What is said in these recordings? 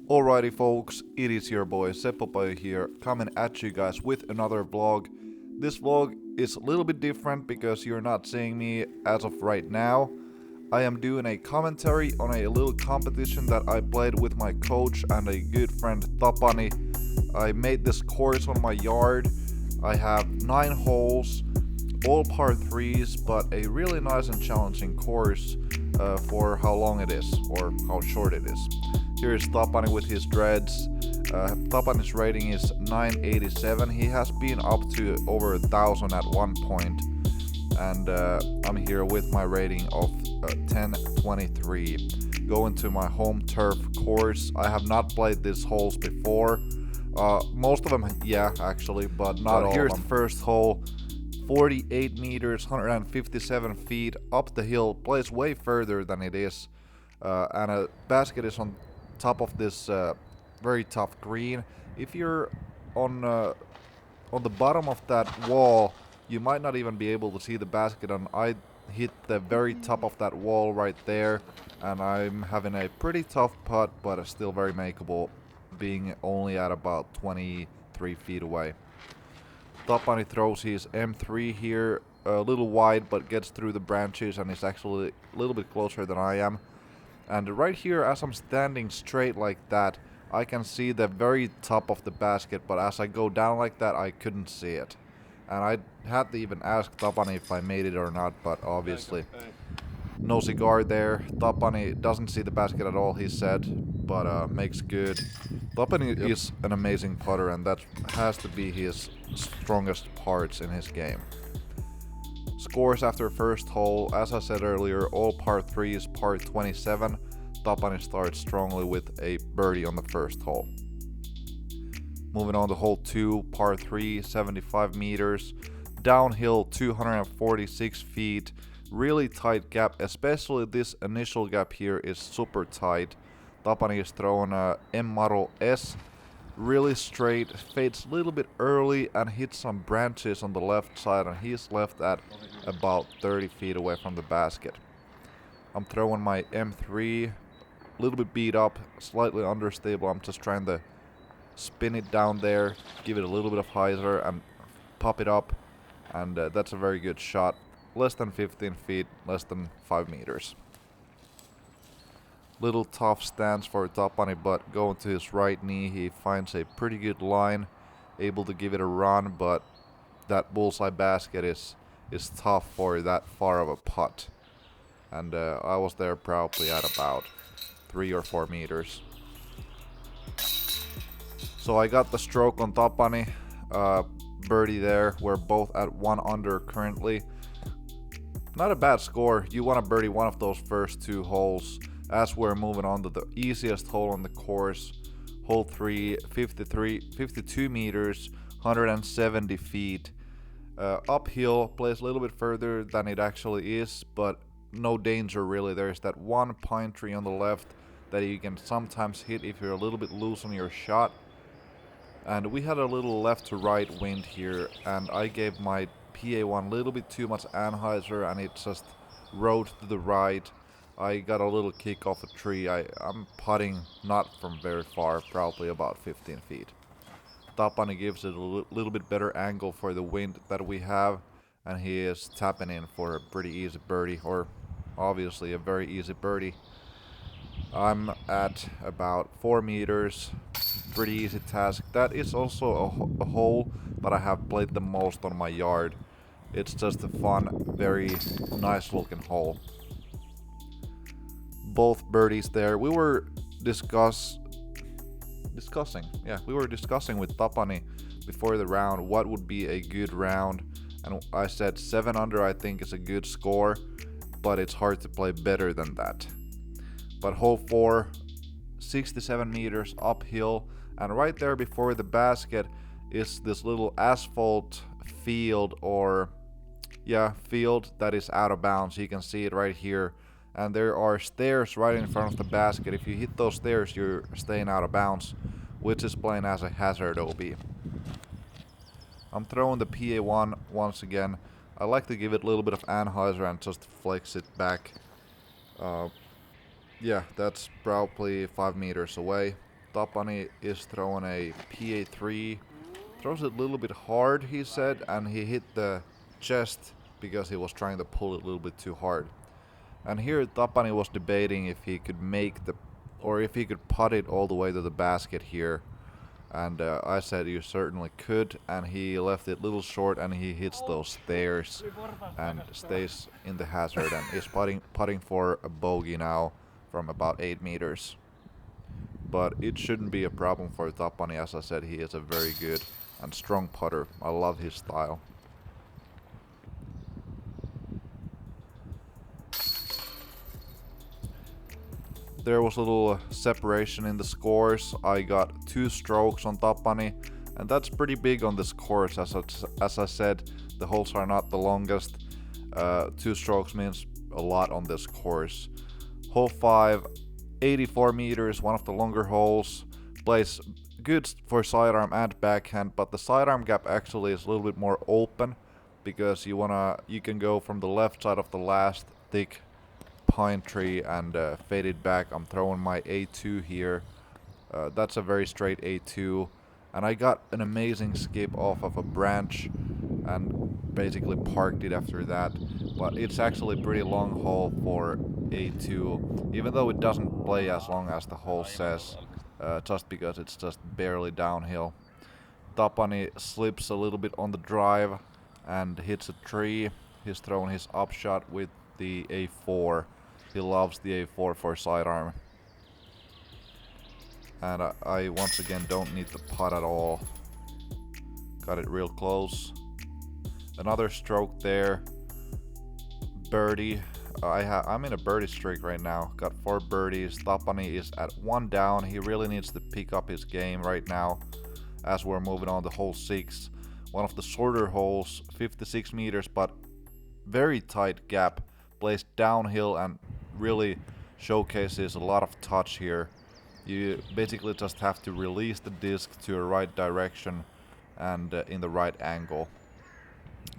Alrighty folks, it is your boy Seppo Paju here, coming at you guys with another vlog. This vlog is a little bit different because you're not seeing me as of right now. I am doing a commentary on a little competition that I played with my coach and a good friend Tapani. I made this course on my yard. I have 9 holes, all par 3s, but a really nice and challenging course for how long it is, or how short it is. Here is Tapani with his dreads. Tapani's rating is 987. He has been up to over 1,000 at one point. And I'm here with my rating of 1023. Going to my home turf course. I have not played these holes before. Most of them, yeah, actually, but not all. Here's the first hole. 48 meters, 157 feet up the hill. Plays way further than it is. And a basket is on top of this very tough green. If you're on the bottom of that wall, you might not even be able to see the basket, and I hit the very top of that wall right there, and I'm having a pretty tough putt, but it's still very makeable, being only at about 23 feet away. Tapani throws his M3 here, a little wide, but gets through the branches and is actually a little bit closer than I am. And right here, as I'm standing straight like that, I can see the very top of the basket, but as I go down like that, I couldn't see it. And I had to even ask Tapani if I made it or not, but obviously no cigar there. Tapani doesn't see the basket at all, he said, but makes good. Tapani is an amazing putter, and that has to be his strongest parts in his game. Scores after first hole, as I said earlier, all par 3s, par 27. Tapani starts strongly with a birdie on the first hole. Moving on to hole 2, par 3, 75 meters. Downhill, 246 feet. Really tight gap, especially this initial gap here is super tight. Tapani is throwing a M model S. Really straight, fades a little bit early and hits some branches on the left side, and he's left at about 30 feet away from the basket. I'm throwing my M3, a little bit beat up, slightly understable. I'm just trying to spin it down there, give it a little bit of hyzer and pop it up, and that's a very good shot. Less than 15 feet, less than 5 meters. Little tough stance for Tapani, but going to his right knee, he finds a pretty good line, able to give it a run, but that bullseye basket is tough for that far of a putt. And I was there probably at about 3 or 4 meters. So I got the stroke on Tapani, birdie there. We're both at 1 under currently. Not a bad score. You want to birdie one of those first 2 holes. As we're moving on to the easiest hole on the course, hole 3, 52 meters, 170 feet. Uphill, plays a little bit further than it actually is, but no danger really. There's that one pine tree on the left that you can sometimes hit if you're a little bit loose on your shot. And we had a little left to right wind here, and I gave my PA1 a little bit too much anhyzer, and it just rode to the right. I got a little kick off a tree. I'm putting not from very far, probably about 15 feet. Tapani gives it a little bit better angle for the wind that we have, and he is tapping in for a pretty easy birdie, or obviously a very easy birdie. I'm at about 4 meters, pretty easy task. That is also a hole that I have played the most on my yard. It's just a fun, very nice looking hole. Both birdies there. We were discussing with Tapani before the round what would be a good round, and I said 7 under I think is a good score, but it's hard to play better than that. But hole 4, 67 meters uphill, and right there before the basket is this little asphalt field, field that is out of bounds. You can see it right here. And there are stairs right in front of the basket. If you hit those stairs, you're staying out of bounds, which is playing as a hazard OB. I'm throwing the PA1 once again. I like to give it a little bit of anhyzer and just flex it back. Yeah, that's probably 5 meters away. Tapani is throwing a PA3. Throws it a little bit hard, he said, and he hit the chest because he was trying to pull it a little bit too hard. And here Tapani was debating if he could make the, or if he could putt it all the way to the basket here. And I said you certainly could, and he left it a little short, and he hits those stairs and stays in the hazard and is putting for a bogey now from about 8 meters. But it shouldn't be a problem for Tapani. As I said, he is a very good and strong putter. I love his style. There was a little separation in the scores. I got 2 strokes on Tapani, and that's pretty big on this course. As I said, the holes are not the longest. 2 strokes means a lot on this course. Hole 5, 84 meters, one of the longer holes. Plays good for sidearm and backhand, but the sidearm gap actually is a little bit more open because you can go from the left side of the last thick pine tree and fade it back. I'm throwing my A2 here. That's a very straight A2, and I got an amazing skip off of a branch and basically parked it after that. But it's actually a pretty long hole for A2, even though it doesn't play as long as the hole says, just because it's just barely downhill. Tapani slips a little bit on the drive and hits a tree. He's throwing his upshot with the A4. He loves the A4 for sidearm. And I once again don't need the putt at all. Got it real close. Another stroke there. Birdie. I'm in a birdie streak right now. Got 4 birdies. Tapani is at 1 down. He really needs to pick up his game right now as we're moving on to hole 6. One of the shorter holes, 56 meters, but very tight gap. Plays downhill and really showcases a lot of touch here. You basically just have to release the disc to a right direction and in the right angle.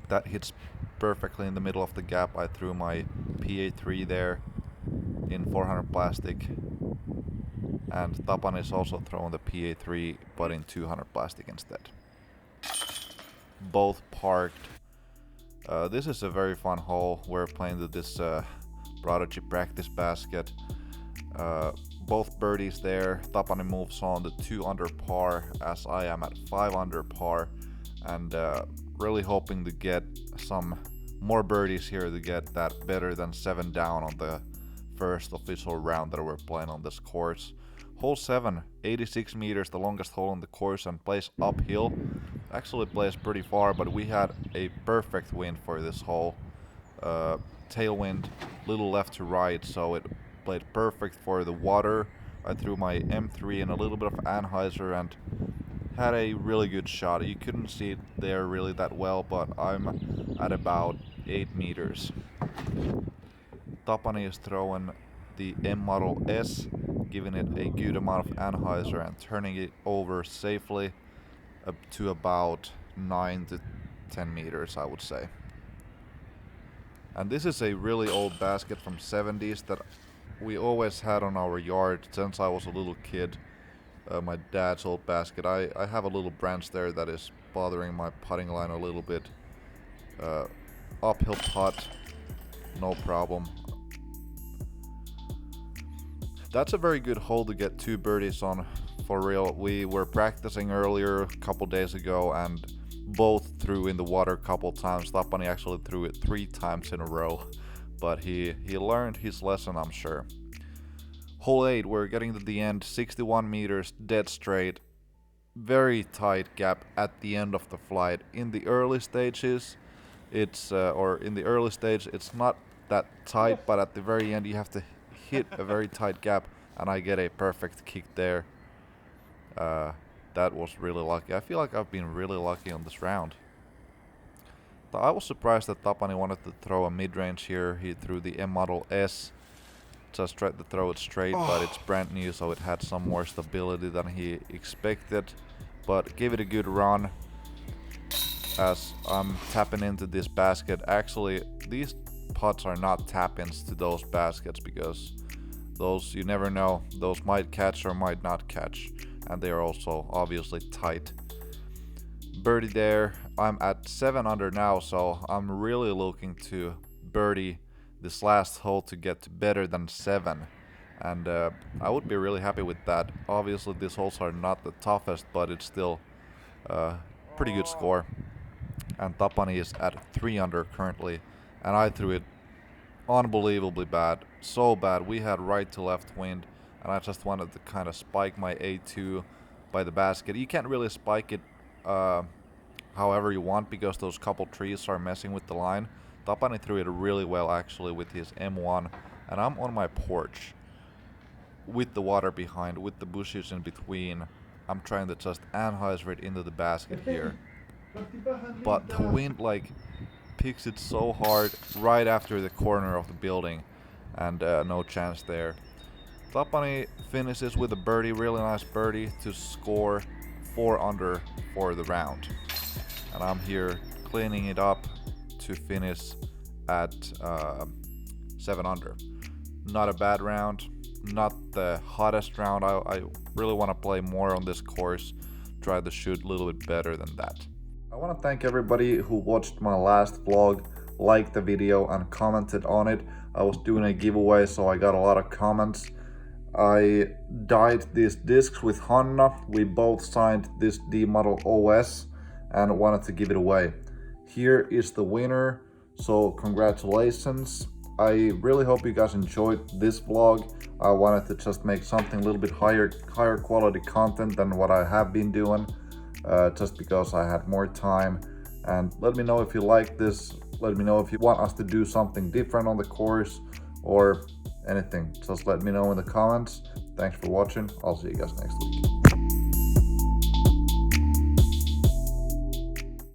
That hits perfectly in the middle of the gap. I threw my PA3 there in 400 plastic, and Tapan is also throwing the PA3 but in 200 plastic instead. Both parked. This is a very fun hole. We're playing to this Prodigy practice basket. Both birdies there. Tapani moves on to 2 under par as I am at 5 under par, and really hoping to get some more birdies here to get that better than 7 down on the first official round that we're playing on this course. Hole 7, 86 meters, the longest hole on the course, and plays uphill. Actually plays pretty far, but we had a perfect wind for this hole. Tailwind, little left to right, so it played perfect for the water. I threw my M3 and a little bit of anhyzer and had a really good shot. You couldn't see it there really that well, but I'm at about 8 meters. Tapani is throwing the M Model S, giving it a good amount of anhyzer and turning it over safely up to about 9 to 10 meters, I would say. And this is a really old basket from 70s that we always had on our yard since I was a little kid. My dad's old basket. I have a little branch there that is bothering my putting line a little bit. Uphill putt, no problem. That's a very good hole to get 2 birdies on, for real. We were practicing earlier a couple days ago and both threw in the water a couple times. Tapani actually threw it 3 times in a row, but he learned his lesson, I'm sure. Hole 8, we're getting to the end, 61 meters, dead straight. Very tight gap at the end of the flight. In the early stages, it's not that tight, but at the very end you have to hit a very tight gap, and I get a perfect kick there. That was really lucky. I feel like I've been really lucky on this round. I was surprised that Tapani wanted to throw a mid-range here. He threw the M Model S. Just tried to throw it straight, but it's brand new, so it had some more stability than he expected. But gave it a good run as I'm tapping into this basket. Actually, these putts are not tap-ins to those baskets because Those, you never know, those might catch or might not catch, and they are also obviously tight. Birdie there. I'm at 7 under now, so I'm really looking to birdie this last hole to get to better than 7. And I would be really happy with that. Obviously these holes are not the toughest, but it's still pretty good score. And Tapani is at 3 under currently, and I threw it unbelievably bad. So bad. We had right to left wind, and I just wanted to kind of spike my A2 by the basket. You can't really spike it however you want because those couple trees are messing with the line. Tapani threw it really well actually with his M1, and I'm on my porch with the water behind, with the bushes in between. I'm trying to just anhyzer it into the basket here. But the wind like picks it so hard right after the corner of the building, and no chance there. Tapani finishes with a birdie, really nice birdie to score 4 under for the round. And I'm here cleaning it up to finish at 7 under. Not a bad round, not the hottest round. I really want to play more on this course, try to shoot a little bit better than that. I want to thank everybody who watched my last vlog, liked the video and commented on it. I was doing a giveaway, so I got a lot of comments. I dyed these discs with Hanna. We both signed this D Model OS and wanted to give it away. Here is the winner, so congratulations. I really hope you guys enjoyed this vlog. I wanted to just make something a little bit higher quality content than what I have been doing. Just because I had more time. And let me know if you like this. Let me know if you want us to do something different on the course or anything. Just let me know in the comments. Thanks for watching. I'll see you guys next week.